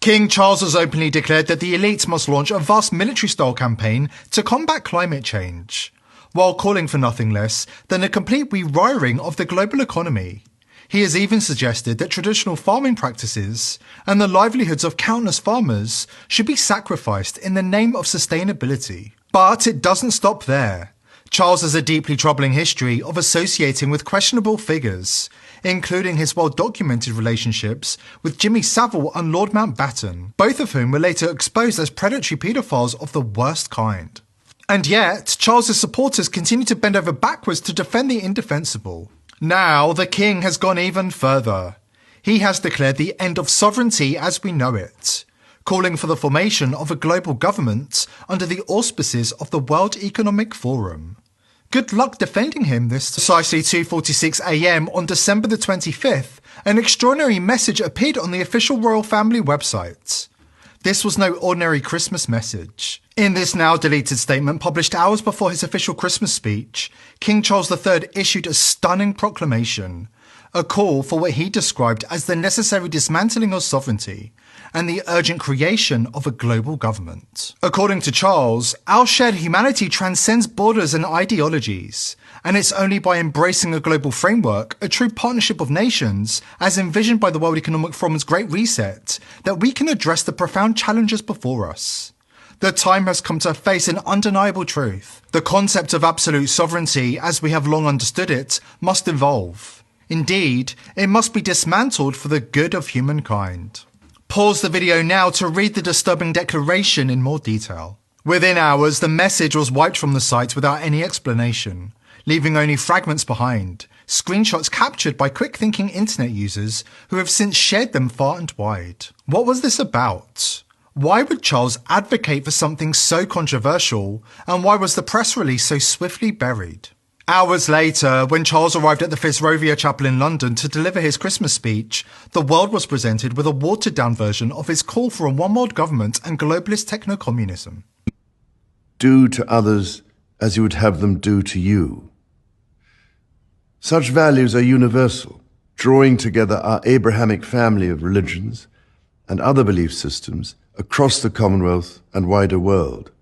King Charles has openly declared that the elites must launch a vast military-style campaign to combat climate change, while calling for nothing less than a complete rewiring of the global economy. He has even suggested that traditional farming practices and the livelihoods of countless farmers should be sacrificed in the name of sustainability. But it doesn't stop there. Charles has a deeply troubling history of associating with questionable figures, including his well-documented relationships with Jimmy Savile and Lord Mountbatten, both of whom were later exposed as predatory paedophiles of the worst kind. And yet, Charles's supporters continue to bend over backwards to defend the indefensible. Now, the king has gone even further. He has declared the end of sovereignty as we know it, calling for the formation of a global government under the auspices of the World Economic Forum. Good luck defending him this precisely 2:46 AM on December the 25th, an extraordinary message appeared on the official royal family website. This was no ordinary Christmas message. In this now deleted statement published hours before his official Christmas speech, King Charles III issued a stunning proclamation, a call for what he described as the necessary dismantling of sovereignty and the urgent creation of a global government. According to Charles, our shared humanity transcends borders and ideologies, and it's only by embracing a global framework, a true partnership of nations, as envisioned by the World Economic Forum's Great Reset, that we can address the profound challenges before us. The time has come to face an undeniable truth. The concept of absolute sovereignty, as we have long understood it, must evolve. Indeed, it must be dismantled for the good of humankind. Pause the video now to read the disturbing declaration in more detail. Within hours, the message was wiped from the site without any explanation, leaving only fragments behind, screenshots captured by quick-thinking internet users who have since shared them far and wide. What was this about? Why would Charles advocate for something so controversial, and why was the press release so swiftly buried? Hours later, when Charles arrived at the Fitzrovia Chapel in London to deliver his Christmas speech, the world was presented with a watered-down version of his call for a one-world government and globalist techno-communism. Do to others as you would have them do to you. Such values are universal, drawing together our Abrahamic family of religions and other belief systems across the Commonwealth and wider world.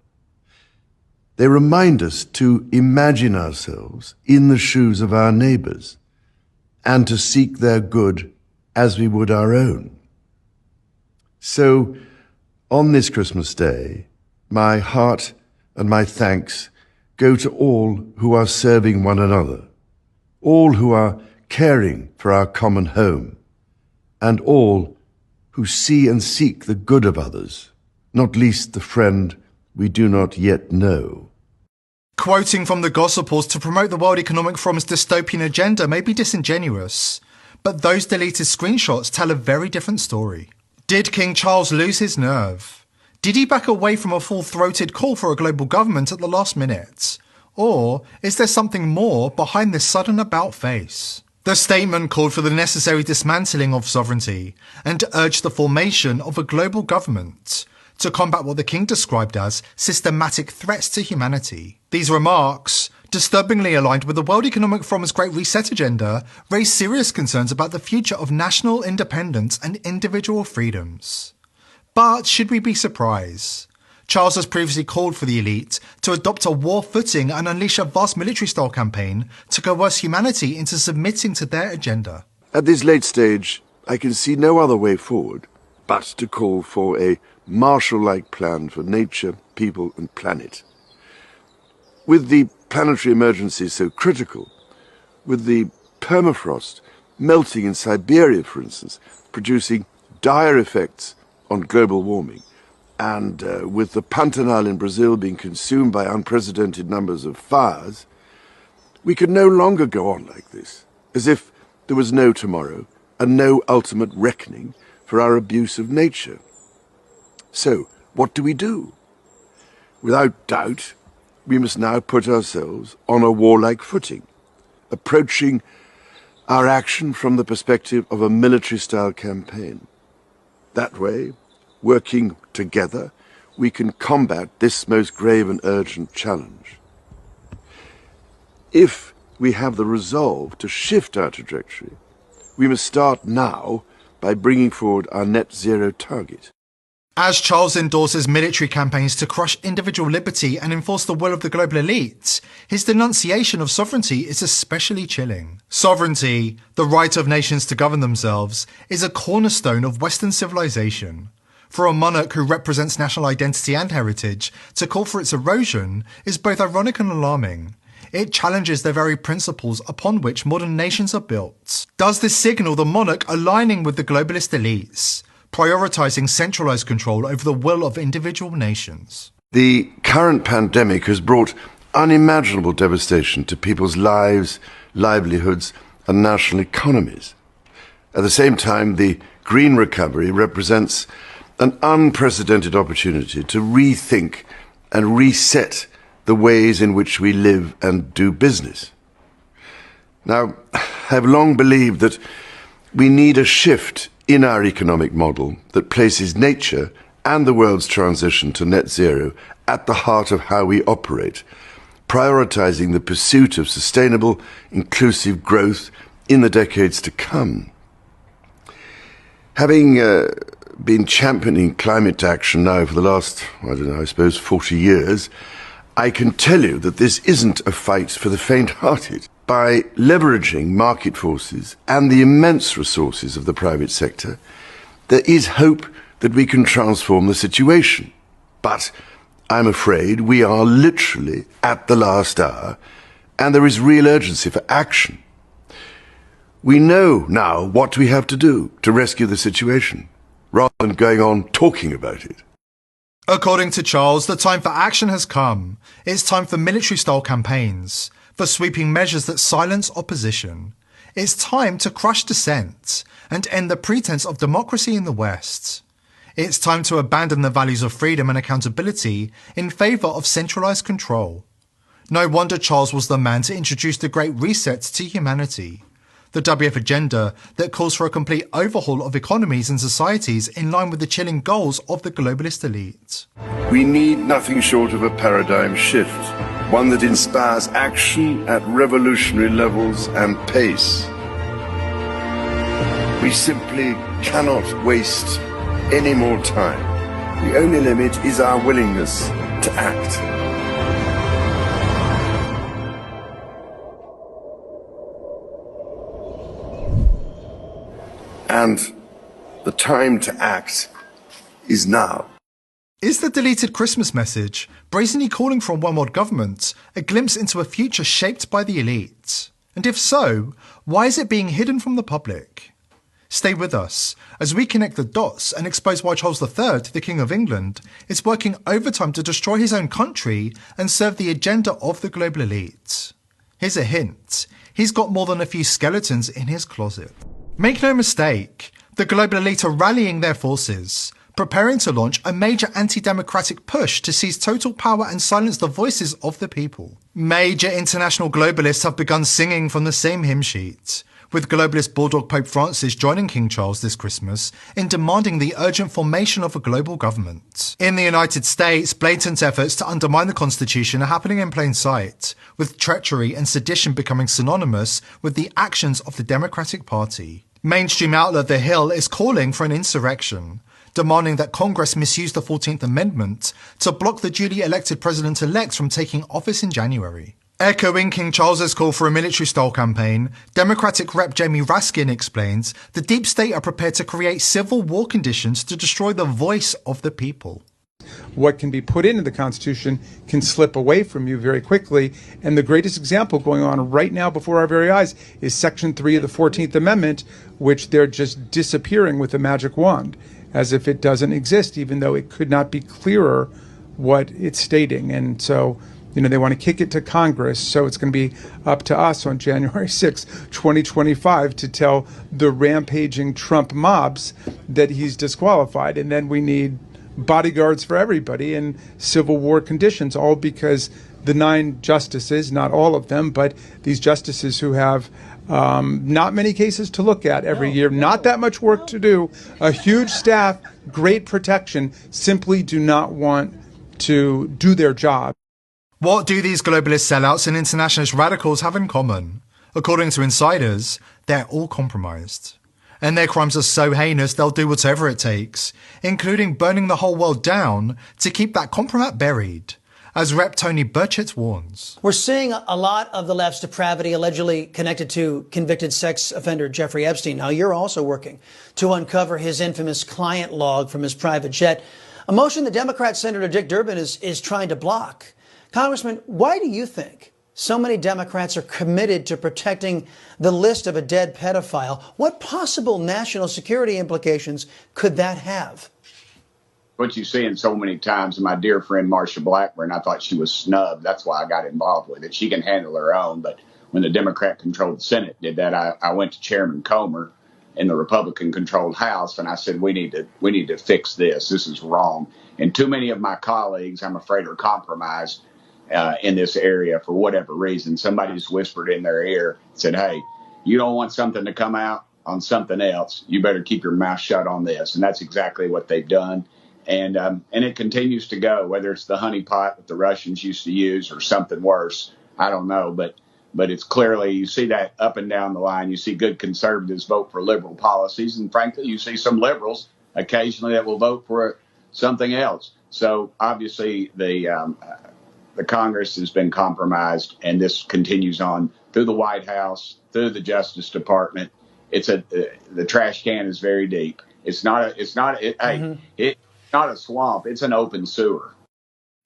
They remind us to imagine ourselves in the shoes of our neighbors and to seek their good as we would our own. So, on this Christmas Day, my heart and my thanks go to all who are serving one another, all who are caring for our common home, and all who see and seek the good of others, not least the friend we do not yet know. Quoting from the Gospels to promote the World Economic Forum's dystopian agenda may be disingenuous, but those deleted screenshots tell a very different story. Did King Charles lose his nerve? Did he back away from a full-throated call for a global government at the last minute? Or is there something more behind this sudden about-face? The statement called for the necessary dismantling of sovereignty and urged the formation of a global government to combat what the king described as systematic threats to humanity. These remarks, disturbingly aligned with the World Economic Forum's Great Reset agenda, raise serious concerns about the future of national independence and individual freedoms. But should we be surprised? Charles has previously called for the elite to adopt a war footing and unleash a vast military-style campaign to coerce humanity into submitting to their agenda. At this late stage, I can see no other way forward but to call for a Marshall-like plan for nature, people and planet. With the planetary emergency so critical, with the permafrost melting in Siberia, for instance, producing dire effects on global warming, and with the Pantanal in Brazil being consumed by unprecedented numbers of fires, we can no longer go on like this, as if there was no tomorrow and no ultimate reckoning for our abuse of nature. So, what do we do? Without doubt, we must now put ourselves on a warlike footing, approaching our action from the perspective of a military-style campaign. That way, working together, we can combat this most grave and urgent challenge. If we have the resolve to shift our trajectory, we must start now by bringing forward our net zero target. As Charles endorses military campaigns to crush individual liberty and enforce the will of the global elite, his denunciation of sovereignty is especially chilling. Sovereignty, the right of nations to govern themselves, is a cornerstone of Western civilization. For a monarch who represents national identity and heritage, to call for its erosion is both ironic and alarming. It challenges the very principles upon which modern nations are built. Does this signal the monarch aligning with the globalist elites, prioritising centralised control over the will of individual nations? The current pandemic has brought unimaginable devastation to people's lives, livelihoods, and national economies. At the same time, the green recovery represents an unprecedented opportunity to rethink and reset the ways in which we live and do business. Now, I've long believed that we need a shift in our economic model that places nature and the world's transition to net zero at the heart of how we operate, prioritizing the pursuit of sustainable, inclusive growth in the decades to come. Having been championing climate action now for the last, 40 years, I can tell you that this isn't a fight for the faint-hearted. By leveraging market forces and the immense resources of the private sector, there is hope that we can transform the situation. But I'm afraid we are literally at the last hour, and there is real urgency for action. We know now what we have to do to rescue the situation, rather than going on talking about it. According to Charles, the time for action has come. It's time for military-style campaigns, for sweeping measures that silence opposition. It's time to crush dissent and end the pretense of democracy in the West. It's time to abandon the values of freedom and accountability in favour of centralised control. No wonder Charles was the man to introduce the Great Reset to humanity, the WF agenda that calls for a complete overhaul of economies and societies in line with the chilling goals of the globalist elite. We need nothing short of a paradigm shift, one that inspires action at revolutionary levels and pace. We simply cannot waste any more time. The only limit is our willingness to act. And the time to act is now. Is the deleted Christmas message, brazenly calling for a one-world government, a glimpse into a future shaped by the elite? And if so, why is it being hidden from the public? Stay with us as we connect the dots and expose why Charles III, the King of England, is working overtime to destroy his own country and serve the agenda of the global elite. Here's a hint. He's got more than a few skeletons in his closet. Make no mistake, the global elite are rallying their forces, preparing to launch a major anti-democratic push to seize total power and silence the voices of the people. Major international globalists have begun singing from the same hymn sheet, with globalist bulldog Pope Francis joining King Charles this Christmas in demanding the urgent formation of a global government. In the United States, blatant efforts to undermine the Constitution are happening in plain sight, with treachery and sedition becoming synonymous with the actions of the Democratic Party. Mainstream outlet The Hill is calling for an insurrection, demanding that Congress misuse the 14th Amendment to block the duly elected president-elect from taking office in January. Echoing King Charles's call for a military-style campaign, Democratic Rep Jamie Raskin explains the deep state are prepared to create civil war conditions to destroy the voice of the people. What can be put into the Constitution can slip away from you very quickly. And the greatest example going on right now before our very eyes is Section 3 of the 14th Amendment, which they're just disappearing with a magic wand, as if it doesn't exist, even though it could not be clearer what it's stating. And so, they want to kick it to Congress. So it's going to be up to us on January 6, 2025, to tell the rampaging Trump mobs that he's disqualified. And then we need bodyguards for everybody in civil war conditions, all because the 9 justices, not all of them, but these justices who have not many cases to look at every year, not that much work to do, a huge staff, great protection, simply do not want to do their job. What do these globalist sellouts and internationalist radicals have in common? According to insiders, they're all compromised. And their crimes are so heinous they'll do whatever it takes, including burning the whole world down to keep that compromat buried, as Rep. Tony Burchett warns. We're seeing a lot of the left's depravity allegedly connected to convicted sex offender Jeffrey Epstein. Now, you're also working to uncover his infamous client log from his private jet, a motion that Democrat Senator Dick Durbin is trying to block. Congressman, why do you think so many Democrats are committed to protecting the list of a dead pedophile? What possible national security implications could that have? What you see in so many times, and my dear friend Marsha Blackburn, I thought she was snubbed. That's why I got involved with it. She can handle her own, but when the Democrat-controlled Senate did that, I went to Chairman Comer in the Republican-controlled House, and I said, we need to fix this. This is wrong. And too many of my colleagues, I'm afraid, are compromised in this area for whatever reason. Somebody's whispered in their ear, said, hey, you don't want something to come out on something else. You better keep your mouth shut on this. And that's exactly what they've done. And it continues to go, whether it's the honeypot that the Russians used to use or something worse. I don't know. But it's clearly, you see that up and down the line. You see good conservatives vote for liberal policies. And frankly, you see some liberals occasionally that will vote for something else. So obviously the Congress has been compromised, and this continues on through the White House, through the Justice Department. The trash can is very deep. It's not a swamp. It's an open sewer.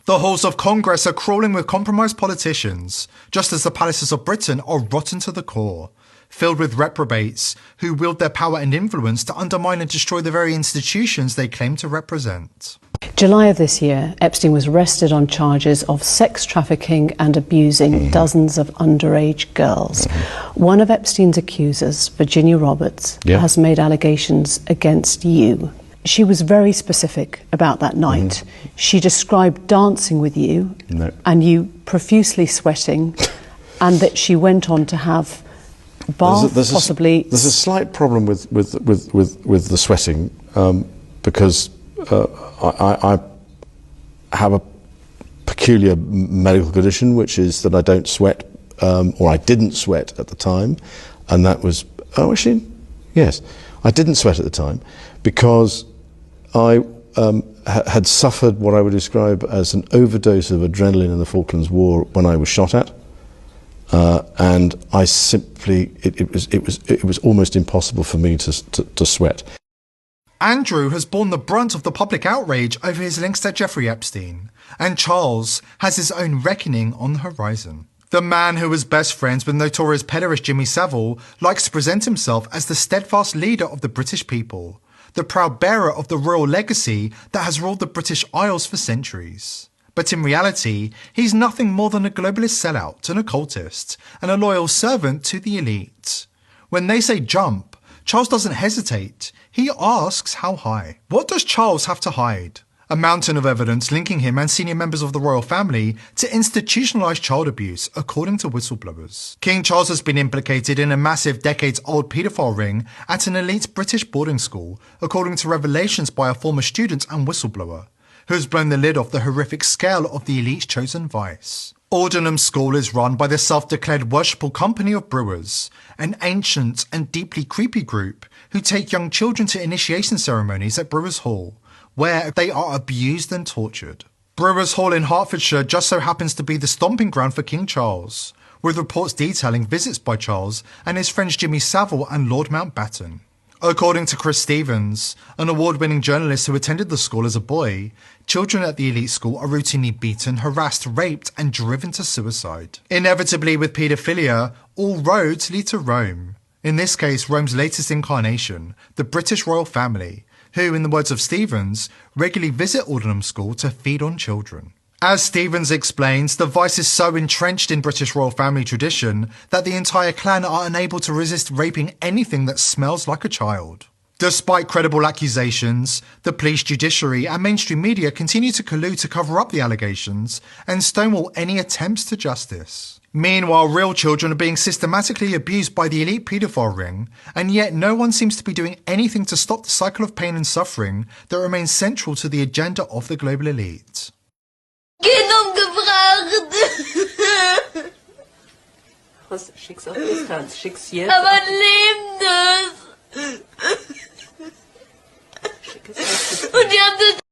The halls of Congress are crawling with compromised politicians, just as the palaces of Britain are rotten to the core, filled with reprobates who wield their power and influence to undermine and destroy the very institutions they claim to represent. July of this year, Epstein was arrested on charges of sex trafficking and abusing dozens of underage girls. One of Epstein's accusers, Virginia Roberts, has made allegations against you. She was very specific about that night. She described dancing with you and you profusely sweating, and that she went on to have bath, possibly. There's a slight problem with the sweating because I have a peculiar medical condition, which is that I don't sweat, or I didn't sweat at the time, and that was I didn't sweat at the time because I had suffered what I would describe as an overdose of adrenaline in the Falklands War when I was shot at, and I simply it was almost impossible for me to sweat. Andrew has borne the brunt of the public outrage over his links to Jeffrey Epstein, and Charles has his own reckoning on the horizon. The man who was best friends with notorious pederast Jimmy Savile likes to present himself as the steadfast leader of the British people, the proud bearer of the royal legacy that has ruled the British Isles for centuries. But in reality, he's nothing more than a globalist sellout, an occultist, and a loyal servant to the elite. When they say jump, Charles doesn't hesitate. He asks how high. What does Charles have to hide? A mountain of evidence linking him and senior members of the royal family to institutionalised child abuse, according to whistleblowers. King Charles has been implicated in a massive decades-old paedophile ring at an elite British boarding school, according to revelations by a former student and whistleblower, who has blown the lid off the horrific scale of the elite's chosen vice. Aldenham School is run by the self-declared worshipful company of brewers, an ancient and deeply creepy group who take young children to initiation ceremonies at Brewers Hall, where they are abused and tortured. Brewers Hall in Hertfordshire just so happens to be the stomping ground for King Charles, with reports detailing visits by Charles and his friends Jimmy Savile and Lord Mountbatten. According to Chris Stevens, an award-winning journalist who attended the school as a boy, children at the elite school are routinely beaten, harassed, raped and driven to suicide. Inevitably with paedophilia, all roads lead to Rome. In this case, Rome's latest incarnation, the British royal family, who, in the words of Stevens, regularly visit Aldenham School to feed on children. As Stevens explains, the vice is so entrenched in British royal family tradition that the entire clan are unable to resist raping anything that smells like a child. Despite credible accusations, the police, judiciary and mainstream media continue to collude to cover up the allegations and stonewall any attempts to justice. Meanwhile, real children are being systematically abused by the elite paedophile ring, and yet no one seems to be doing anything to stop the cycle of pain and suffering that remains central to the agenda of the global elite. Was Schicksal ist, Hans. Schicksal. Aber lebendes. Und die haben